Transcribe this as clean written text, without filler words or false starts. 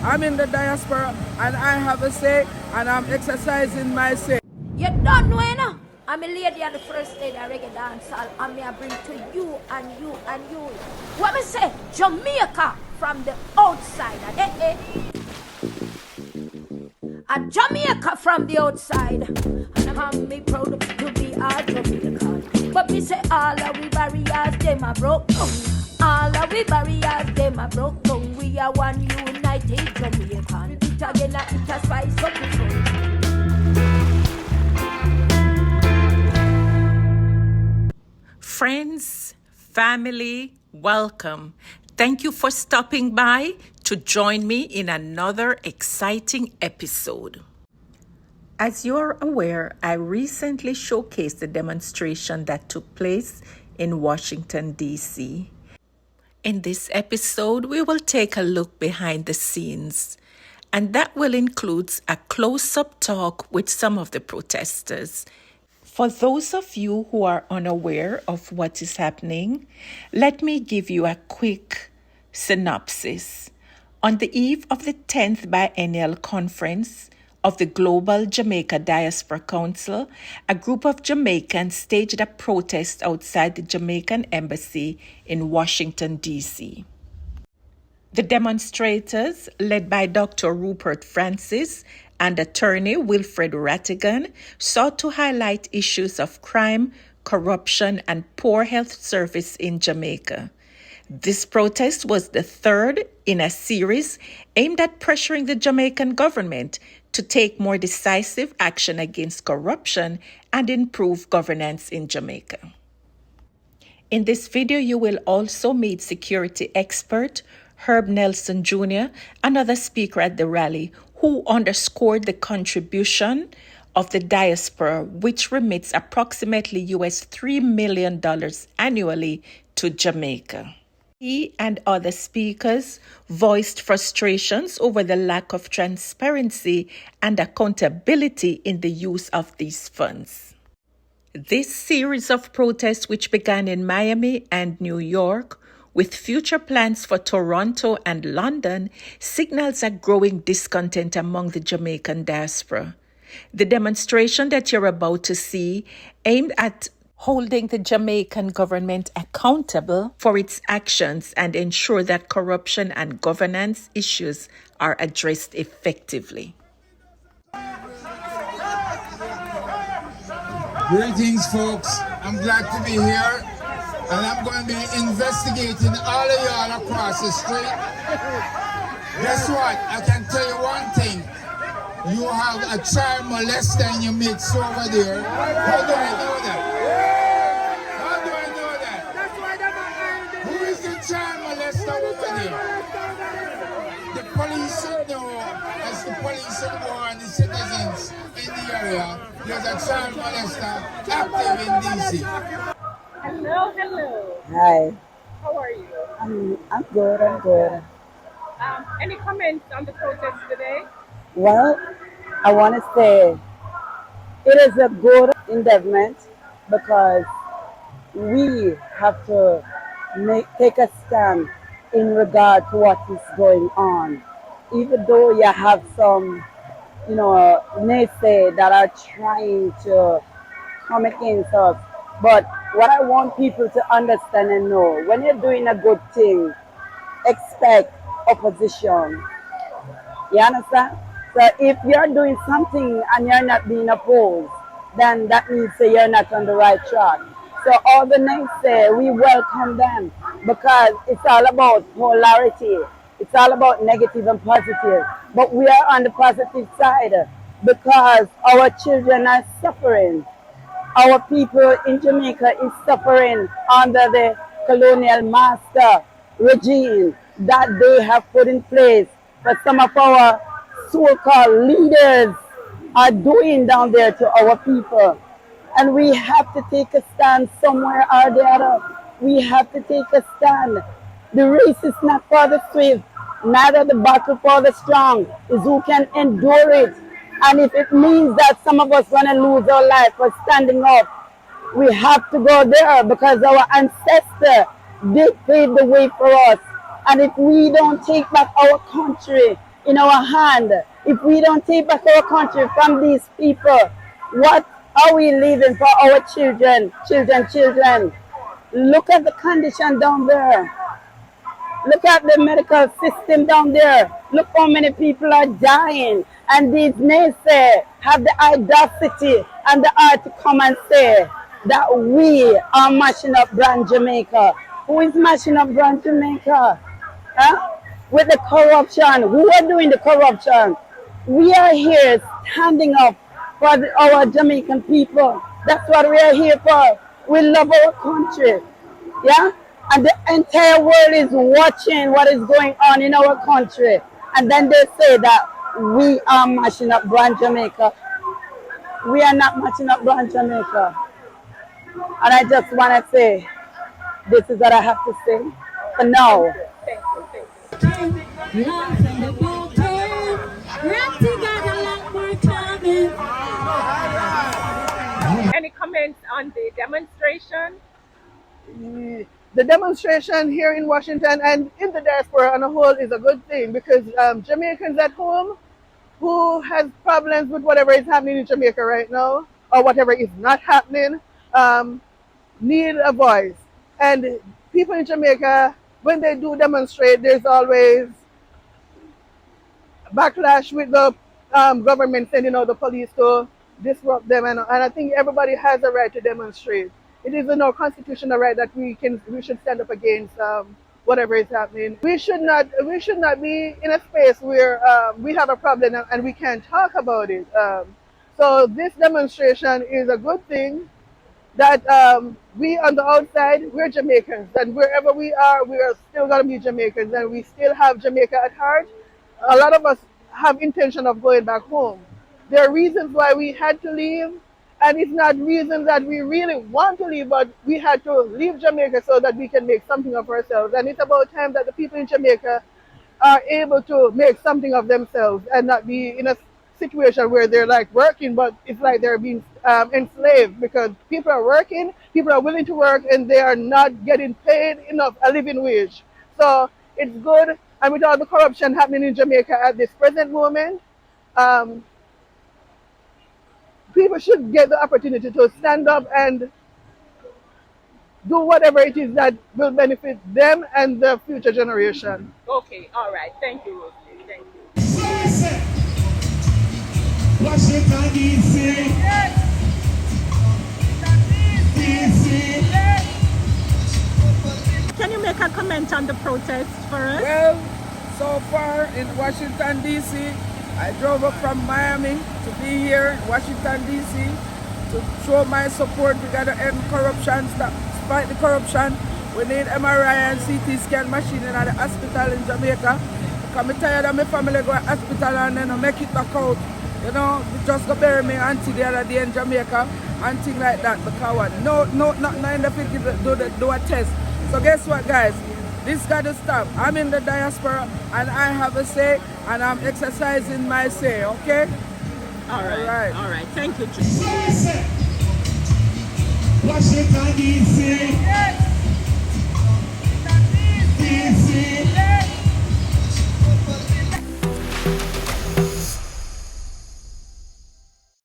I'm in the diaspora and I have a say and I'm exercising my say. You don't know, you know. I'm a lady on the first day of reggae dancehall, and me I bring to you and you and you. What me say? Jamaica from the outside. A Jamaica from the outside. And I'm me proud to be a Jamaican. But me say all of we barriers, them are broke down. All of we barriers, them are broke down. We are one united Jamaican. It again, it a spice up the front. Friends, family, welcome. Thank you for stopping by to join me in another exciting episode. As you're aware, I recently showcased the demonstration that took place in Washington, D.C. In this episode, we will take a look behind the scenes, and that will include a close-up talk with some of the protesters. For those of you who are unaware of what is happening, let me give you a quick synopsis. On the eve of the 10th Biennial Conference of the Global Jamaica Diaspora Council, a group of Jamaicans staged a protest outside the Jamaican Embassy in Washington, D.C. The demonstrators, led by Dr. Rupert Francis and attorney Wilfred Rattigan, sought to highlight issues of crime, corruption, and poor health service in Jamaica. This protest was the third in a series aimed at pressuring the Jamaican government to take more decisive action against corruption and improve governance in Jamaica. In this video, you will also meet security expert Herb Nelson Jr., another speaker at the rally, who underscored the contribution of the diaspora, which remits approximately US $3 million annually to Jamaica. He and other speakers voiced frustrations over the lack of transparency and accountability in the use of these funds. This series of protests, which began in Miami and New York, with future plans for Toronto and London, signals a growing discontent among the Jamaican diaspora. The demonstration that you're about to see aimed at holding the Jamaican government accountable for its actions and ensure that corruption and governance issues are addressed effectively. Greetings, folks. I'm glad to be here. And I'm going to be investigating all of y'all across the street. Guess what? I can tell you one thing. You have a child molester in your midst over there. How do I know that? How do I know that? Who is the child molester over there? The police should know, as the police should warn the citizens in the area, there's a child molester active in D.C. Hello, hello. Hi. How are you? I'm good. Any comments on the protest today? Well, I want to say it is a good endeavor because we have to take a stand in regard to what is going on. Even though you have some, naysay that are trying to come against us. But what I want people to understand and know, when you're doing a good thing, expect opposition. You understand? So if you're doing something and you're not being opposed, then that means that you're not on the right track. So all the naysay, we welcome them because it's all about polarity. It's all about negative and positive. But we are on the positive side because our children are suffering. Our people in Jamaica is suffering under the colonial master regime that they have put in place. But some of our so-called leaders are doing down there to our people. And we have to take a stand somewhere or the other. We have to take a stand. The race is not for the swift, neither the battle for the strong, is who can endure it. And if it means that some of us going to lose our life for standing up, we have to go there because our ancestors, they paved the way for us. And if we don't take back our country, in our hand. If we don't take back our country from these people, what are we leaving for our children? Children. Look at the condition down there. Look at the medical system down there. Look how many people are dying. And these naysayers have the audacity and the heart to come and say that we are mashing up brand Jamaica. Who is mashing up brand Jamaica? Huh? With the corruption. Who are doing the corruption? We are here standing up for our Jamaican people. That's what we are here for. We love our country. Yeah? And the entire world is watching what is going on in our country. And then they say that we are mashing up brand Jamaica. We are not mashing up brand Jamaica. And I just want to say, this is what I have to say for now. Any comments on the demonstration? The demonstration here in Washington and in the diaspora on a whole is a good thing because Jamaicans at home who has problems with whatever is happening in Jamaica right now or whatever is not happening need a voice. And people in Jamaica, when they do demonstrate, there's always backlash with the government sending out the police to disrupt them. And I think everybody has a right to demonstrate. It is in our constitutional right that we should stand up against whatever is happening. We should not be in a space where we have a problem and we can't talk about it. So this demonstration is a good thing that we on the outside, we're Jamaicans, and wherever we are still going to be Jamaicans, and we still have Jamaica at heart. A lot of us have intention of going back home. There are reasons why we had to leave, and it's not reasons that we really want to leave, but we had to leave Jamaica so that we can make something of ourselves. And it's about time that the people in Jamaica are able to make something of themselves and not be in a situation where they're like working, but it's like they're being enslaved, because people are working, people are willing to work, and they are not getting paid enough a living wage. So it's good. And with all the corruption happening in Jamaica at this present moment, people should get the opportunity to stand up and do whatever it is that will benefit them and the future generation. Okay, all right. Thank you, Rosie. Thank you. Washington, D.C. Can you make a comment on the protest for us? Well, so far in Washington, D.C., I drove up from Miami to be here in Washington, D.C. to show my support. We got to end corruption, fight the corruption. We need MRI and CT scan machine in the hospital in Jamaica. Because I'm tired of my family go to hospital and then make it back out. You know, just go bury me auntie the other day in Jamaica and things like that. Because nothing in the figure do a test. So guess what, guys? This got to stop. I'm in the diaspora and I have a say and I'm exercising my say, okay? All right. Thank you, Washington, D.C.